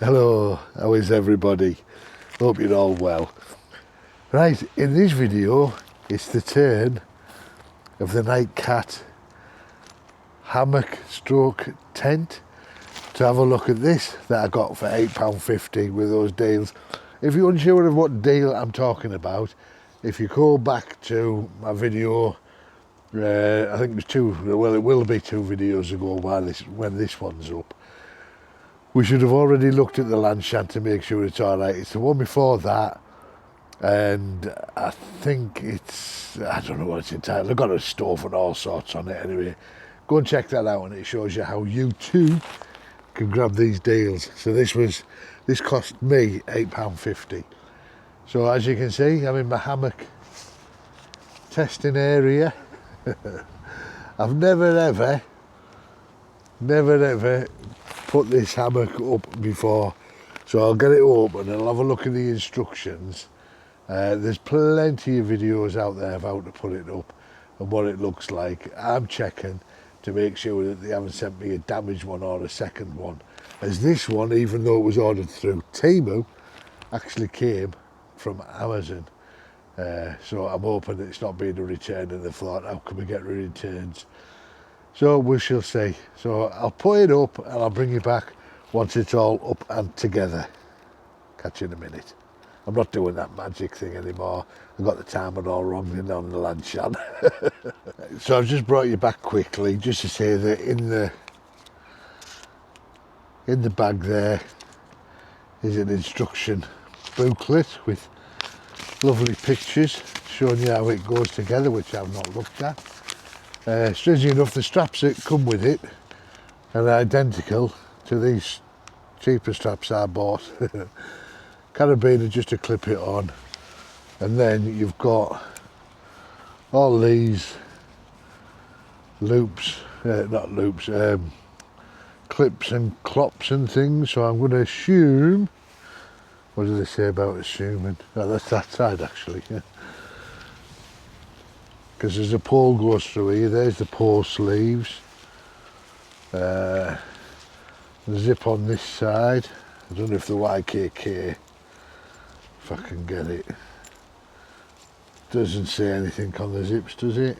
Hello, how is everybody? Hope you're all well. Right, in this video, it's the turn of the Nightcat hammock stroke tent to have a look at this that I got for £8.50 with those deals. If you're unsure of what deal I'm talking about, if you go back to my video, I think it will be two videos ago when this one's up. We should have already looked at the land shed to make sure it's alright. It's the one before that, and I think I don't know what it's entitled. I've got a stove and all sorts on it anyway. Go and check that out and it shows you how you too can grab these deals. So this cost me £8.50. So as you can see, I'm in my hammock testing area. I've never ever put this hammock up before, so I'll get it open and I'll have a look at the instructions. There's plenty of videos out there of how to put it up and what it looks like. I'm checking to make sure that they haven't sent me a damaged one or a second one, as this one, even though it was ordered through Temu, actually came from Amazon. So I'm hoping that it's not being a return and they've thought, how can we get returns? So we shall see. So I'll put it up and I'll bring you back once it's all up and together. Catch you in a minute. I'm not doing that magic thing anymore. I got the timing all wrong on the land shed. So I've just brought you back quickly just to say that in the bag there is an instruction booklet with lovely pictures showing you how it goes together, which I've not looked at. Strangely enough, the straps that come with it are identical to these cheaper straps I bought. Carabiner just to clip it on, and then you've got all these loops, clips and clops and things. So I'm going to assume, what do they say about assuming? Oh, that's that side actually, yeah. Because there's a pole goes through here. There's the pole sleeves. The zip on this side. I don't know if the YKK, if I can get it. Doesn't say anything on the zips, does it?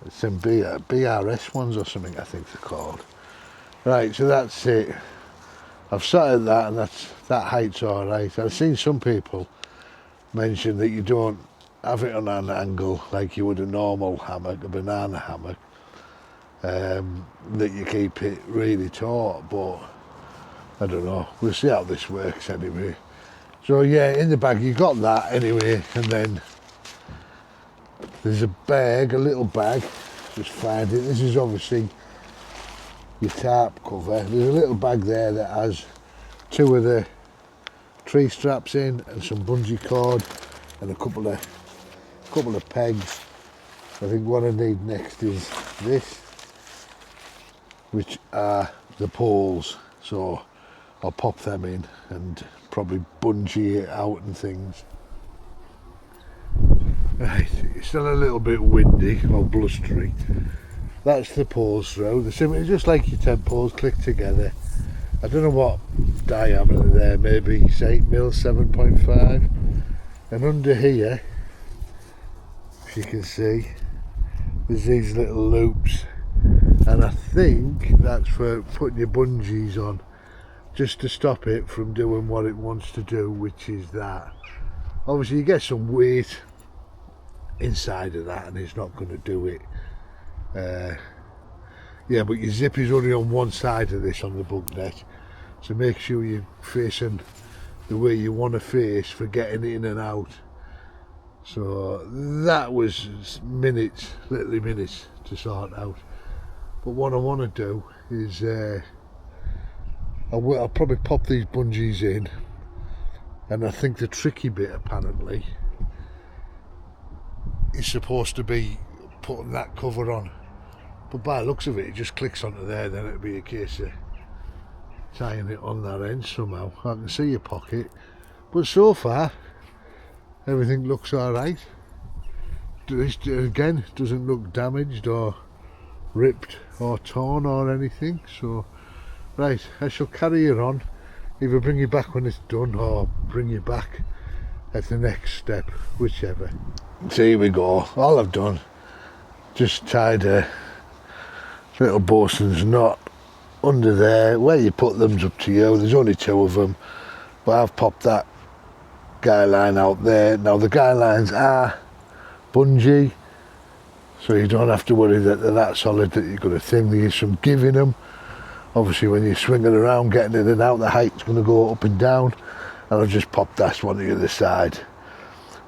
It's some BRS ones or something, I think they're called. Right, so that's it. I've sat at that, and that height's all right. I've seen some people mention that you don't have it on an angle like you would a normal hammock, a banana hammock, that you keep it really taut, but I don't know. We'll see how this works anyway. So yeah, in the bag you got that anyway, and then there's a little bag, just find it. This is obviously your tarp cover. There's a little bag there that has two of the tree straps in and some bungee cord and a couple of pegs. I think what I need next is this, which are the poles, so I'll pop them in and probably bungee it out and things. Right, it's still a little bit windy or blustery. That's the poles through. They're simply just like your tent poles, click together. I don't know what diameter there, maybe 8mm, 7.5. And under here, if you can see, there's these little loops. And I think that's for putting your bungees on, just to stop it from doing what it wants to do, which is that. Obviously you get some weight inside of that and it's not going to do it. Yeah, but your zip is only on one side of this on the bunk net, so make sure you're facing the way you want to face for getting in and out. So that was literally minutes to sort out. But what I want to do is I'll probably pop these bungees in, and I think the tricky bit apparently is supposed to be putting that cover on. But by the looks of it, it just clicks onto there, then it'll be a case of tying it on that end somehow. I can see your pocket, but so far everything looks alright. This again doesn't look damaged or ripped or torn or anything. So right, I shall carry it on, either bring you back when it's done or bring you back at the next step, whichever. So here we go. All I've done, just tied a little bosun's knot under there. Where you put them's up to you. There's only 2 of them, but I've popped that guy line out there. Now the guy lines are bungee, so you don't have to worry that they're that solid that you've got a thing. There's some give in them. Obviously when you're swinging around getting in and out, the height's going to go up and down, and I've just popped that one to the other side.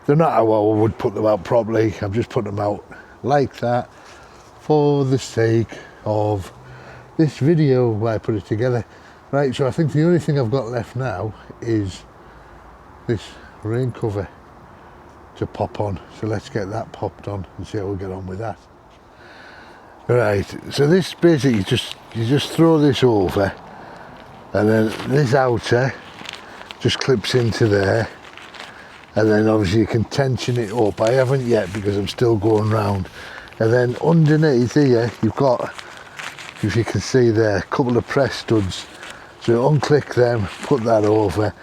They're not how I would put them out properly. I'm just putting them out like that for the sake of this video where I put it together. Right, so I think the only thing I've got left now is this rain cover to pop on. So let's get that popped on and see how we get on with that. Right, so this basically you just throw this over, and then this outer just clips into there, and then obviously you can tension it up. I haven't yet because I'm still going round. And then underneath here you've got, if you can see there, a couple of press studs. So unclick them, put that over,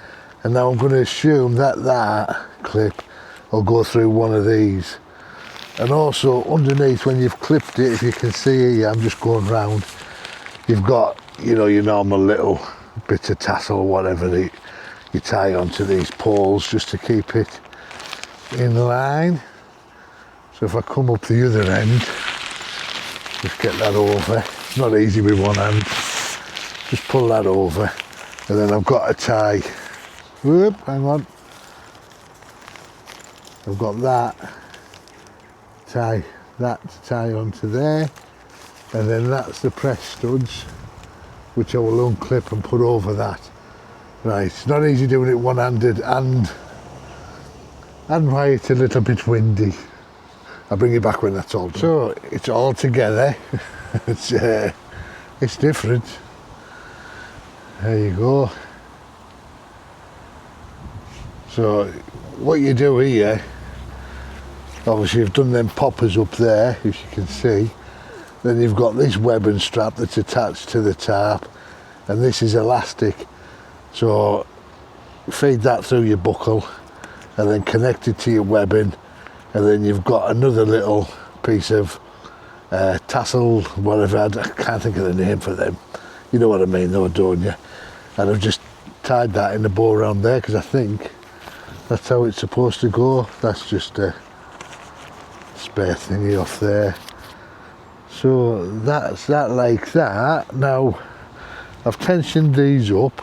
and now I'm going to assume that that clip will go through one of these. And also underneath, when you've clipped it, if you can see here, I'm just going round, you've got, you know, your normal little bits of tassel or whatever that you tie onto these poles just to keep it in line. So if I come up the other end, just get that over. It's not easy with one hand. Just pull that over, and then I've got to tie. Whoop, hang on. I've got that. Tie that to tie onto there, and then that's the press studs, which I will unclip and put over that. Right, it's not easy doing it one-handed, and why it's a little bit windy. I'll bring you back when that's all done. So it's all together. It's different. There you go. So what you do here, obviously you've done them poppers up there, if you can see. Then you've got this webbing strap that's attached to the tarp, and this is elastic. So feed that through your buckle and then connect it to your webbing, and then you've got another little piece of tassel, whatever, I can't think of the name for them. You know what I mean though, don't you? And I've just tied that in a bow around there because I think that's how it's supposed to go. That's just a spare thingy off there. So that's that like that. Now I've tensioned these up,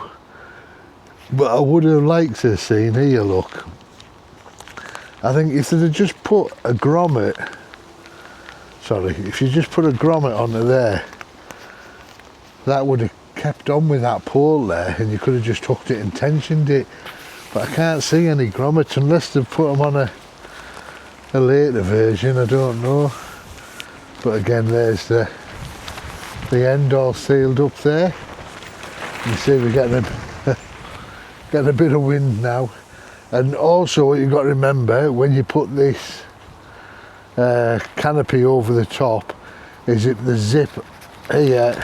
but I would have liked to have seen, here look, I think if they'd have just put a grommet, if you just put a grommet onto there, that would have kept on with that pole there, and you could have just hooked it and tensioned it. But I can't see any grommets unless they've put them on a later version, I don't know. But again, there's the end all sealed up there. You see we're getting a bit of wind now. And also what you've got to remember when you put this canopy over the top is that the zip here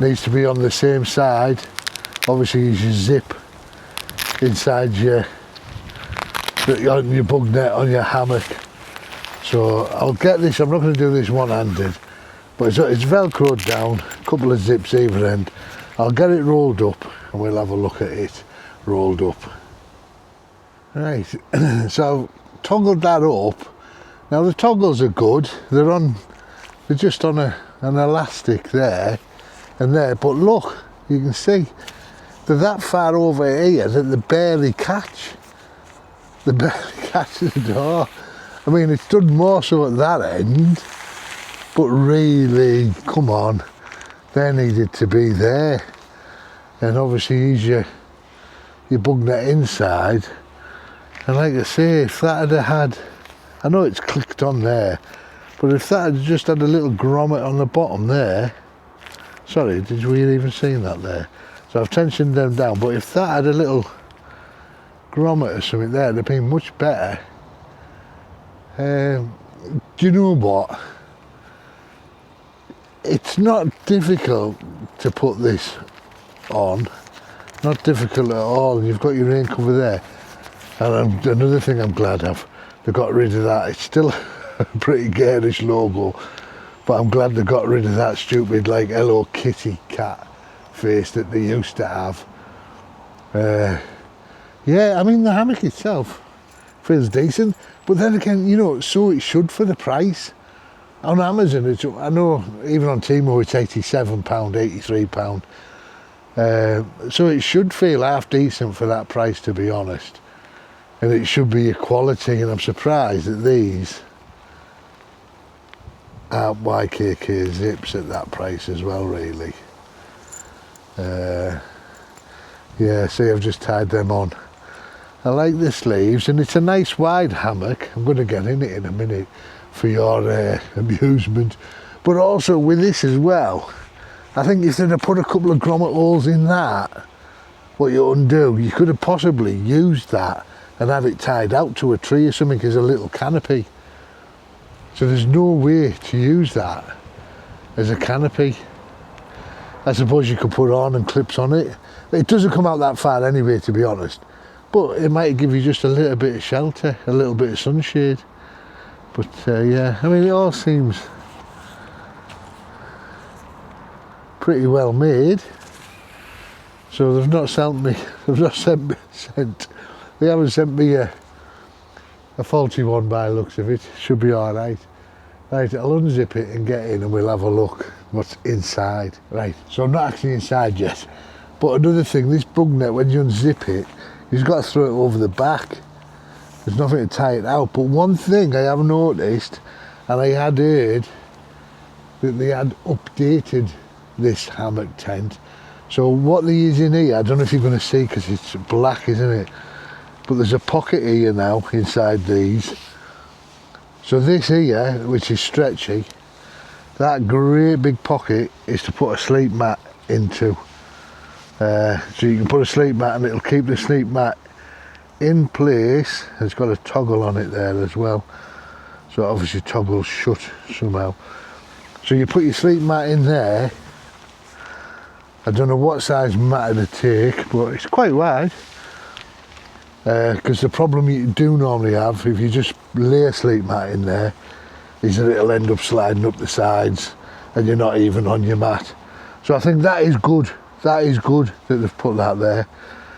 needs to be on the same side, obviously, as your zip inside your bug net on your hammock. So I'll get this, I'm not going to do this one-handed, but it's velcroed down, a couple of zips either end. I'll get it rolled up and we'll have a look at it rolled up. Right, so I've toggled that up. Now the toggles are good, they're just on an elastic there and there, but look, you can see they're that far over here that they barely catch. They barely catch the door. I mean, it's done more so at that end, but really, come on, they needed to be there. And obviously he's your bug net inside. And like I say, if that had, I know it's clicked on there, but if that had just had a little grommet on the bottom there, sorry, did we even see that there? So I've tensioned them down, but if that had a little grommet or something there, it'd have been much better. Do you know what? it's not difficult to put this on, not difficult at all. You've got your rain cover there, and another thing I'm glad they got rid of that. It's still a pretty garish logo, but I'm glad they got rid of that stupid like Hello Kitty cat face that they used to have. Yeah, I mean the hammock itself feels decent, but then again, you know, so it should for the price. On Amazon, I know even on Temu it's £87, £83. So it should feel half decent for that price, to be honest. And it should be a quality, and I'm surprised that these aren't YKK zips at that price as well, really. Yeah, see, I've just tied them on. I like the sleeves, and it's a nice wide hammock. I'm going to get in it in a minute for your amusement. But also with this as well, I think if they'd have put a couple of grommet holes in that, what you undo, you could have possibly used that and had it tied out to a tree or something as a little canopy. So there's no way to use that as a canopy. I suppose you could put on and clips on it. It doesn't come out that far anyway, to be honest. But it might give you just a little bit of shelter, a little bit of sunshade. But yeah, I mean, it all seems pretty well made. So they've not sent me, they haven't sent me a faulty one by the looks of it. Should be all right. Right, I'll unzip it and get in and we'll have a look what's inside. Right, so I'm not actually inside yet. But another thing, this bug net, when you unzip it, you've got to throw it over the back. There's nothing to tie it out. But one thing I have noticed, and I had heard that they had updated this hammock tent. So what they use in here, I don't know if you're going to see because it's black, isn't it? But there's a pocket here now inside these. So this here, which is stretchy, that great big pocket is to put a sleep mat into. So you can put a sleep mat and it'll keep the sleep mat in place. It's got a toggle on it there as well. So it obviously toggles shut somehow. So you put your sleep mat in there. I don't know what size mat it'll take, but it's quite wide. Because the problem you do normally have if you just lay a sleep mat in there is that it'll end up sliding up the sides and you're not even on your mat. So I think that is good. That is good that they've put that there.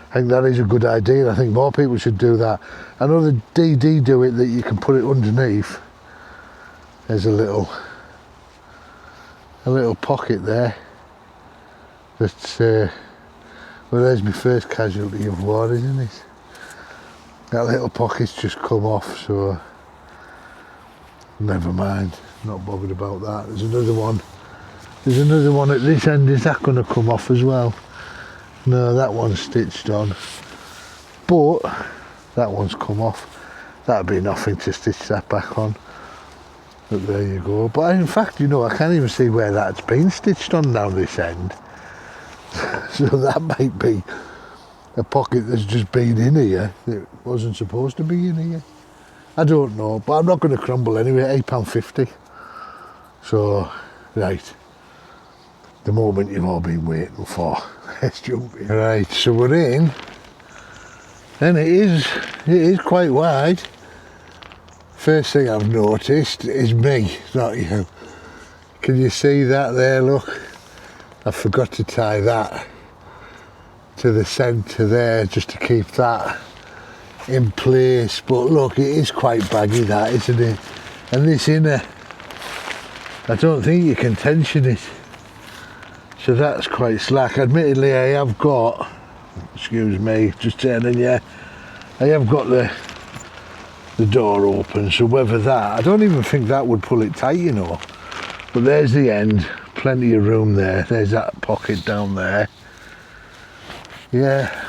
I think that is a good idea. I think more people should do that. I know the DD do it that you can put it underneath. There's a little pocket there. That's well, there's my first casualty of war, isn't it? That little pocket's just come off, so never mind. Not bothered about that. There's another one. There's another one at this end. Is that going to come off as well? No, that one's stitched on. But that one's come off. That'd be nothing to stitch that back on. But there you go. But in fact, you know, I can't even see where that's been stitched on down this end. So that might be a pocket that's just been in here. It wasn't supposed to be in here. I don't know, but I'm not going to crumble anyway. £8.50. So, right. The moment you've all been waiting for. Let's jump in. Right, so we're in. And it is quite wide. First thing I've noticed is me, not you. Can you see that there, look? I forgot to tie that to the centre there just to keep that in place. But look, it is quite baggy, that, isn't it? And this inner, I don't think you can tension it. So that's quite slack. Admittedly, I have got, excuse me, just turning, yeah, I have got the door open, so whether that, I don't even think that would pull it tight, you know. But there's the end, plenty of room there. There's that pocket down there. Yeah,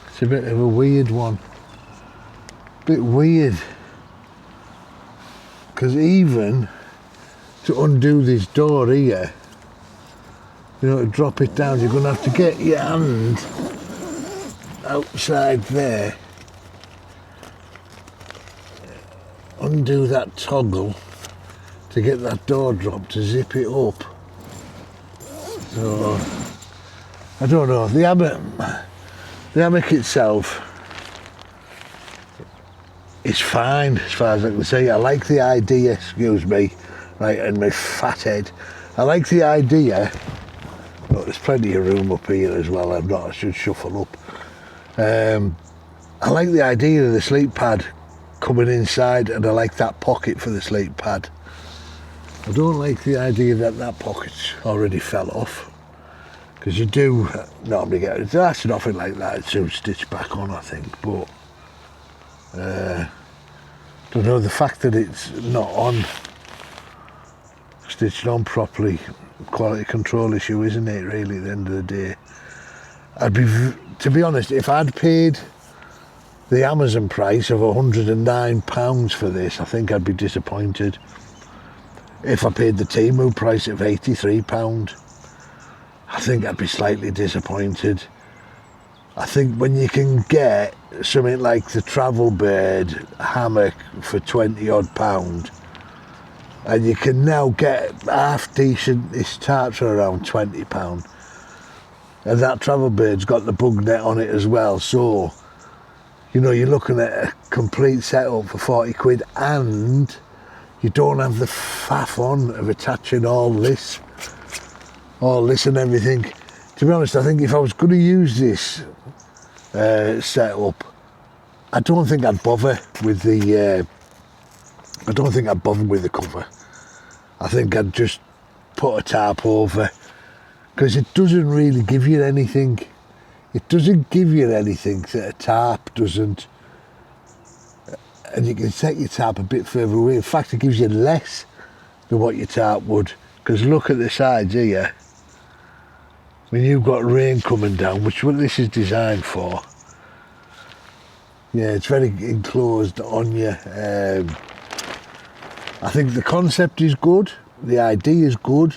it's a bit of a weird one. Bit weird. Because even to undo this door here, you know, to drop it down, you're going to have to get your hand outside there, undo that toggle to get that door drop to zip it up. So I don't know. The hammock itself is fine as far as I can see. I like the idea, excuse me, right, and my fat head. I like the idea. Look, there's plenty of room up here as well. I should shuffle up. I like the idea of the sleep pad coming inside, and I like that pocket for the sleep pad. I don't like the idea that that pocket's already fell off, because you do normally get it. That's nothing like that. It's soon stitched back on, I think. But don't know, the fact that it's not on, stitched on properly, quality control issue, isn't it? Really, at the end of the day, to be honest, if I'd paid the Amazon price of £109 for this, I think I'd be disappointed. If I paid the Temu price of £83, I think I'd be slightly disappointed. I think when you can get something like the Travel Bird Hammock for £20 odd, and you can now get half decent-ish tarps for around £20, and that Travel Bird's got the bug net on it as well, so you know, you're looking at a complete setup for 40 quid, and you don't have the faff on of attaching all this and everything. To be honest, I think if I was going to use this setup, I don't think I'd bother with the cover. I think I'd just put a tarp over, because it doesn't really give you anything. It doesn't give you anything that a tarp doesn't. And you can set your tarp a bit further away. In fact, it gives you less than what your tarp would. Because look at the sides here. When you've got rain coming down, which is what this is designed for. Yeah, it's very enclosed on you. I think the concept is good. The idea is good.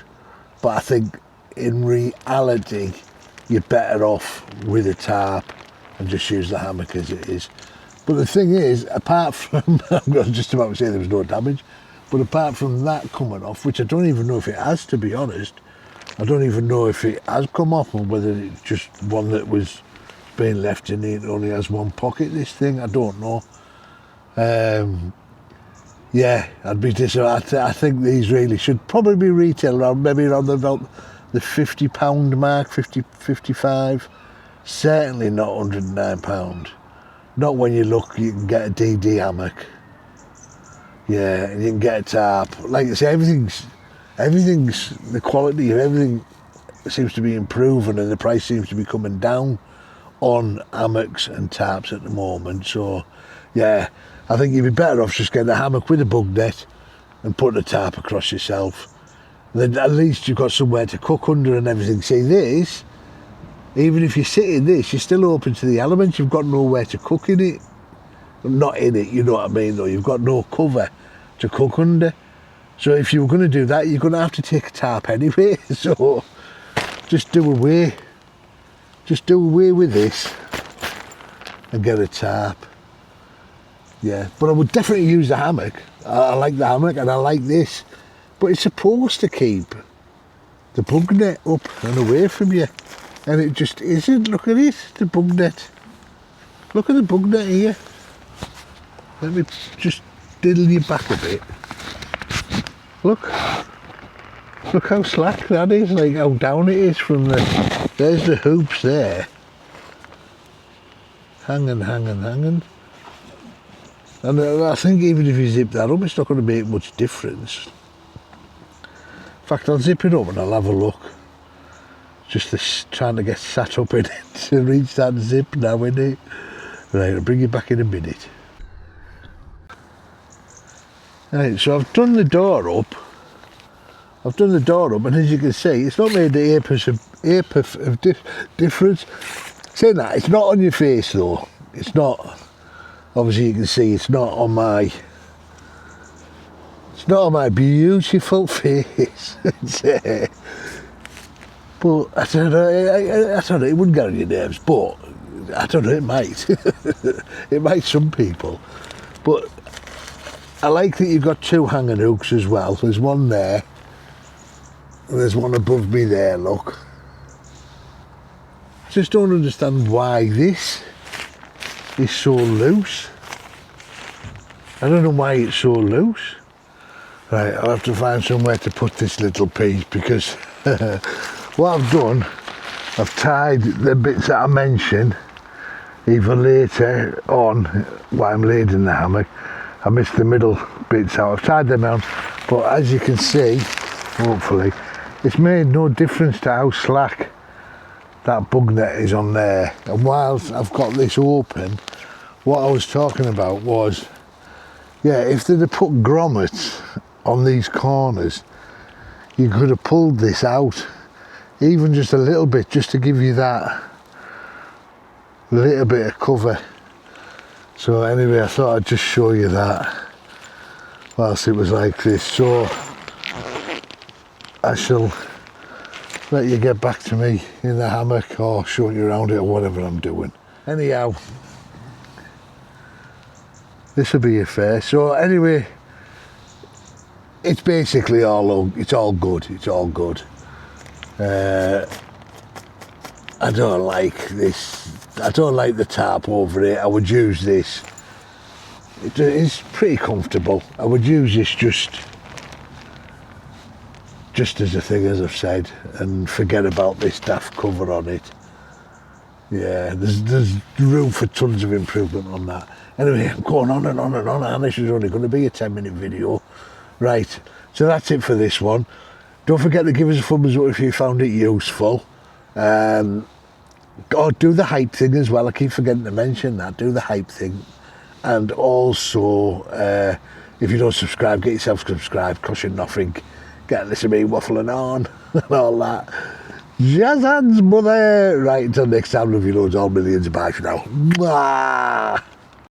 But I think in reality, you're better off with a tarp and just use the hammock as it is. But the thing is, apart from, I'm just about to say there was no damage, but apart from that coming off, which I don't even know if it has, to be honest, I don't even know if it has come off or whether it's just one that was being left in it, only has one pocket, this thing, I don't know. Yeah, I'd be disappointed. I think these really should probably be retail around, maybe around about the £50 mark, 50, 55, certainly not £109. Not when you look, you can get a DD hammock. Yeah, and you can get a tarp. Like I say, everything's, the quality of everything seems to be improving, and the price seems to be coming down on hammocks and tarps at the moment. So, yeah, I think you'd be better off just getting a hammock with a bug net and putting a tarp across yourself. Then at least you've got somewhere to cook under and everything. See, this, even if you sit in this, you're still open to the elements. You've got nowhere to cook in it. Not in it, you know what I mean, though. You've got no cover to cook under. So if you were going to do that, you're going to have to take a tarp anyway. So just do away. Just do away with this and get a tarp. Yeah, but I would definitely use the hammock. I like the hammock and I like this. But it's supposed to keep the bug net up and away from you. And it just isn't. Look at it, the bug net. Look at the bug net here. Let me just diddle you back a bit. Look how slack that is, like how down it is from the, there's the hoops there. Hanging. And I think even if you zip that up, it's not going to make much difference. In fact, I'll zip it up and I'll have a look. Just trying to get sat up in it to reach that zip now, innit? Right, I'll bring you back in a minute. Right, so I've done the door up. And as you can see, it's not made the apis of difference. Saying that, it's not on your face though. It's not. Obviously, you can see it's not on my. It's not on my beautiful face. But I don't know. It wouldn't get on your nerves, but I don't know. It might. It might some people, but. I like that you've got two hanging hooks as well. There's one there, and there's one above me there, look. I just don't understand why this is so loose. I don't know why it's so loose. Right, I'll have to find somewhere to put this little piece, because what I've done, I've tied the bits that I mentioned, either later on while I'm laid in the hammock. I missed the middle bits out. I've tied them on, but as you can see, hopefully, it's made no difference to how slack that bug net is on there. And whilst I've got this open, what I was talking about was, yeah, if they'd have put grommets on these corners, you could have pulled this out, even just a little bit, just to give you that little bit of cover. So anyway, I thought I'd just show you that whilst it was like this. So I shall let you get back to me in the hammock, or show you around it, or whatever I'm doing. Anyhow, this will be a fair. So anyway, it's basically it's all good. It's all good. I don't like this. I don't like the tarp over it. I would use this. It's pretty comfortable. I would use this just as a thing, as I've said, and forget about this daft cover on it. Yeah, there's room for tons of improvement on that. Anyway, I'm going on and on and on, and this is only going to be a 10-minute video. Right, so that's it for this one. Don't forget to give us a thumbs up if you found it useful. Or do the hype thing as well. I keep forgetting to mention that. Do the hype thing. And also, if you don't subscribe, get yourself subscribed. Cost you nothing. Get to listen to me waffling on and all that. Jazz hands, mother. Right, until next time, love you loads, all millions. Bye for now. Mwah.